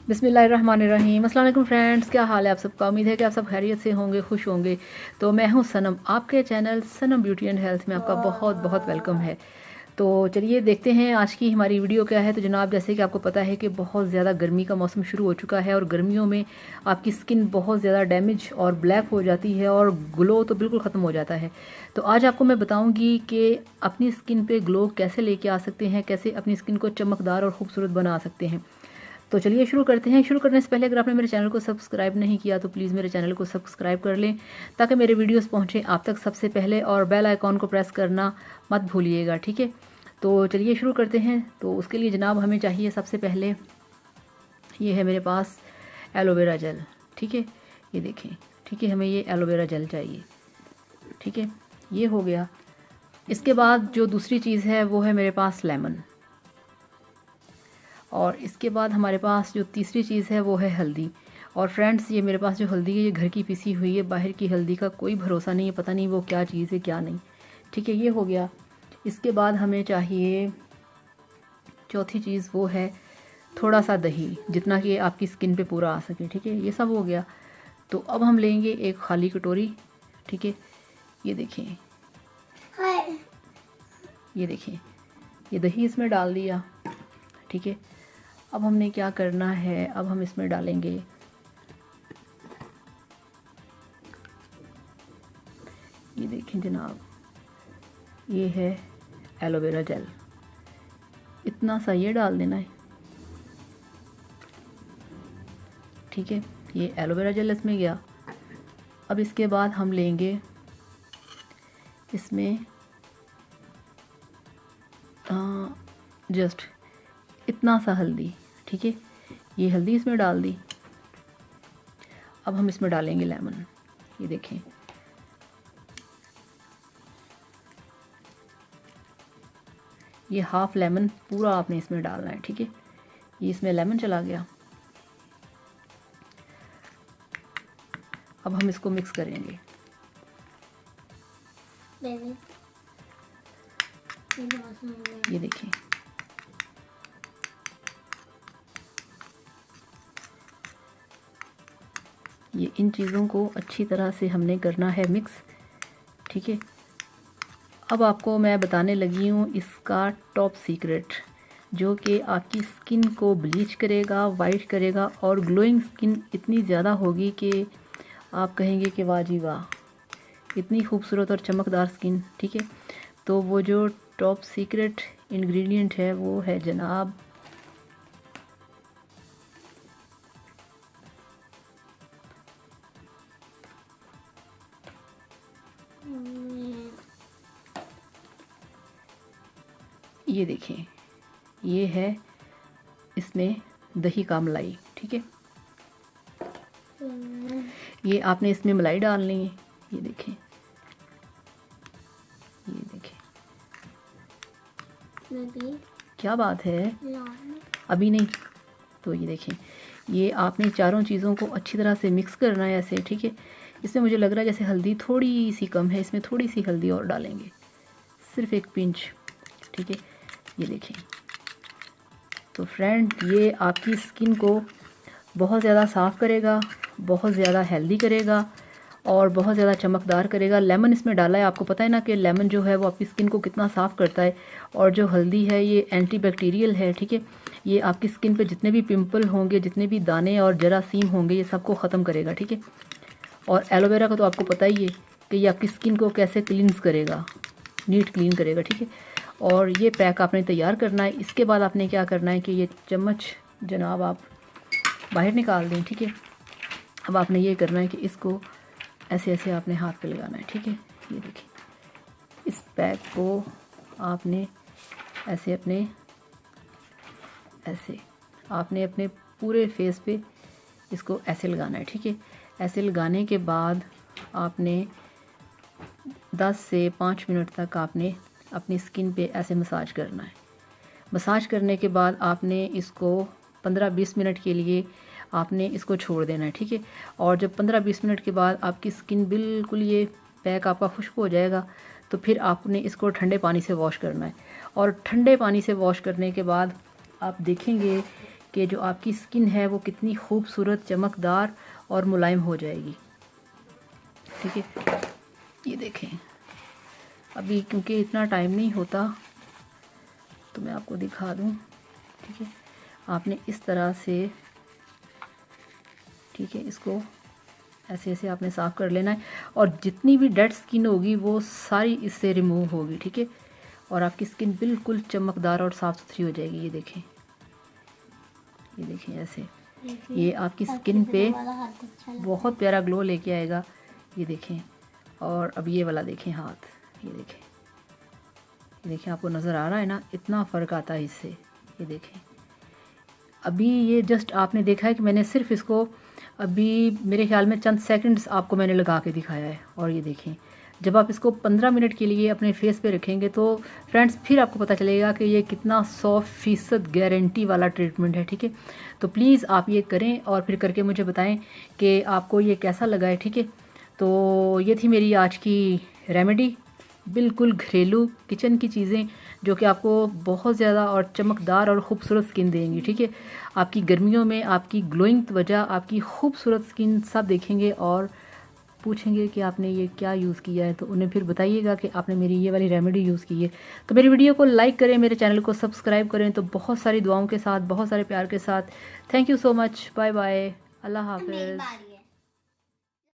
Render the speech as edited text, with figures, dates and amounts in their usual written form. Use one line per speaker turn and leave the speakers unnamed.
बिस्मिल्लाहिर्रहमानिर्रहीम। अस्सलाम वालेकुम फ्रेंड्स, क्या हाल है आप सबका। उम्मीद है कि आप सब खैरियत से होंगे, खुश होंगे। तो मैं हूं सनम, आपके channel Sanam beauty and health में आपका बहुत बहुत वेलकम है। तो चलिए देखते हैं आज की हमारी वीडियो क्या है। तो जनाब, जैसे कि आपको पता है कि बहुत ज़्यादा गर्मी का मौसम शुरू हो चुका है और गर्मियों में आपकी स्किन बहुत ज़्यादा डैमेज और ब्लैक हो जाती है और ग्लो तो बिल्कुल ख़त्म हो जाता है। तो आज आपको मैं बताऊंगी कि अपनी स्किन पे ग्लो कैसे लेके आ सकते हैं, कैसे अपनी स्किन को चमकदार और ख़ूबसूरत बना सकते हैं। तो चलिए शुरू करते हैं। शुरू करने से पहले अगर आपने मेरे चैनल को सब्सक्राइब नहीं किया तो प्लीज़ मेरे चैनल को सब्सक्राइब कर लें ताकि मेरे वीडियोस पहुंचे आप तक सबसे पहले, और बेल आइकॉन को प्रेस करना मत भूलिएगा, ठीक है। तो चलिए शुरू करते हैं। तो उसके लिए जनाब हमें चाहिए सबसे पहले, ये है मेरे पास एलोवेरा जेल, ठीक है, ये देखें, ठीक है, हमें ये एलोवेरा जेल चाहिए, ठीक है, ये हो गया। इसके बाद जो दूसरी चीज़ है वो है मेरे पास लेमन, और इसके बाद हमारे पास जो तीसरी चीज़ है वो है हल्दी। और फ्रेंड्स, ये मेरे पास जो हल्दी है ये घर की पिसी हुई है, बाहर की हल्दी का कोई भरोसा नहीं है, पता नहीं वो क्या चीज़ है क्या नहीं, ठीक है, ये हो गया। इसके बाद हमें चाहिए चौथी चीज़, वो है थोड़ा सा दही, जितना कि आपकी स्किन पे पूरा आ सके, ठीक है, ये सब हो गया। तो अब हम लेंगे एक खाली कटोरी, ठीक है, ये देखें, ये देखें, ये दही इसमें डाल दिया, ठीक है। अब हमने क्या करना है, अब हम इसमें डालेंगे ये देखें जनाब, ये है एलोवेरा जेल, इतना सा ये डाल देना है, ठीक है, ये एलोवेरा जेल इसमें गया। अब इसके बाद हम लेंगे इसमें जस्ट इतना सा हल्दी, ठीक है, ये हल्दी इसमें डाल दी। अब हम इसमें डालेंगे लेमन, ये देखें, ये हाफ लेमन पूरा आपने इसमें डालना है, ठीक है, ये इसमें लेमन चला गया। अब हम इसको मिक्स करेंगे, ये देखें, ये इन चीज़ों को अच्छी तरह से हमने करना है मिक्स, ठीक है। अब आपको मैं बताने लगी हूँ इसका टॉप सीक्रेट, जो कि आपकी स्किन को ब्लीच करेगा, वाइट करेगा, और ग्लोइंग स्किन इतनी ज़्यादा होगी कि आप कहेंगे कि वाह जी वाह, इतनी खूबसूरत और चमकदार स्किन, ठीक है। तो वो जो टॉप सीक्रेट इंग्रेडिएंट है वो है जनाब ये देखें, ये है इसमें दही का मलाई, ठीक है, ये आपने इसमें मलाई डालनी है, ये देखें, ये देखें, क्या बात है, अभी नहीं। तो ये देखें, ये आपने चारों चीज़ों को अच्छी तरह से मिक्स करना है ऐसे, ठीक है। इसमें मुझे लग रहा है जैसे हल्दी थोड़ी सी कम है, इसमें थोड़ी सी हल्दी और डालेंगे, सिर्फ एक पिंच, ठीक है, ये देखें। तो फ्रेंड, ये आपकी स्किन को बहुत ज़्यादा साफ़ करेगा, बहुत ज़्यादा हेल्दी करेगा और बहुत ज़्यादा चमकदार करेगा। लेमन इसमें डाला है, आपको पता है ना कि लेमन जो है वो आपकी स्किन को कितना साफ़ करता है, और जो हल्दी है ये एंटीबैक्टीरियल है, ठीक है, ये आपकी स्किन पे जितने भी पिंपल होंगे, जितने भी दाने और जरासीम होंगे, ये सबको ख़त्म करेगा, ठीक है। और एलोवेरा का तो आपको पता ही है कि ये आपकी स्किन को कैसे क्लींस करेगा, नीट क्लीन करेगा, ठीक है। और ये पैक आपने तैयार करना है। इसके बाद आपने क्या करना है कि ये चम्मच जनाब आप बाहर निकाल दें, ठीक है। अब आपने ये करना है कि इसको ऐसे ऐसे आपने हाथ पे लगाना है, ठीक है, ये देखिए, इस पैक को आपने ऐसे अपने पूरे फेस पे इसको ऐसे लगाना है, ठीक है। ऐसे लगाने के बाद आपने 10 से 5 मिनट तक आपने अपनी स्किन पे ऐसे मसाज करना है। मसाज करने के बाद आपने इसको 15-20 मिनट के लिए आपने इसको छोड़ देना है, ठीक है। और जब 15-20 मिनट के बाद आपकी स्किन बिल्कुल ये पैक आपका खुश्क हो जाएगा तो फिर आपने इसको ठंडे पानी से वॉश करना है। और ठंडे पानी से वॉश करने के बाद आप देखेंगे कि जो आपकी स्किन है वो कितनी खूबसूरत, चमकदार और मुलायम हो जाएगी। ठीक है, ये देखें। अभी क्योंकि इतना टाइम नहीं होता तो मैं आपको दिखा दूं। ठीक है, आपने इस तरह से, ठीक है, इसको ऐसे ऐसे आपने साफ़ कर लेना है और जितनी भी डेड स्किन होगी वो सारी इससे रिमूव होगी। ठीक है, और आपकी स्किन बिल्कुल चमकदार और साफ़ सुथरी हो जाएगी। ये देखें, ये देखें ऐसे, ये आपकी स्किन पे बहुत प्यारा ग्लो लेके आएगा। ये देखें, और अब ये वाला देखें हाथ, ये देखें, ये देखें, आपको नज़र आ रहा है ना, इतना फ़र्क आता है इससे। ये देखें, अभी ये जस्ट आपने देखा है कि मैंने सिर्फ इसको अभी मेरे ख्याल में चंद सेकंड्स आपको मैंने लगा के दिखाया है। और ये देखें, जब आप इसको 15 मिनट के लिए अपने फेस पे रखेंगे तो फ्रेंड्स फिर आपको पता चलेगा कि ये कितना 100% गारंटी वाला ट्रीटमेंट है। ठीक है, तो प्लीज़ आप ये करें और फिर करके मुझे बताएं कि आपको ये कैसा लगा है। ठीक है, तो ये थी मेरी आज की रेमेडी, बिल्कुल घरेलू किचन की चीज़ें जो कि आपको बहुत ज़्यादा और चमकदार और ख़ूबसूरत स्किन देंगी। ठीक है, आपकी गर्मियों में आपकी ग्लोइंग त्वचा, आपकी खूबसूरत स्किन सब देखेंगे और पूछेंगे कि आपने ये क्या यूज़ किया है, तो उन्हें फिर बताइएगा कि आपने मेरी ये वाली रेमेडी यूज़ की है। तो मेरी वीडियो को लाइक करें, मेरे चैनल को सब्सक्राइब करें। तो बहुत सारी दुआओं के साथ, बहुत सारे प्यार के साथ, thank you so much, bye bye, अल्लाह हाफ़िज़।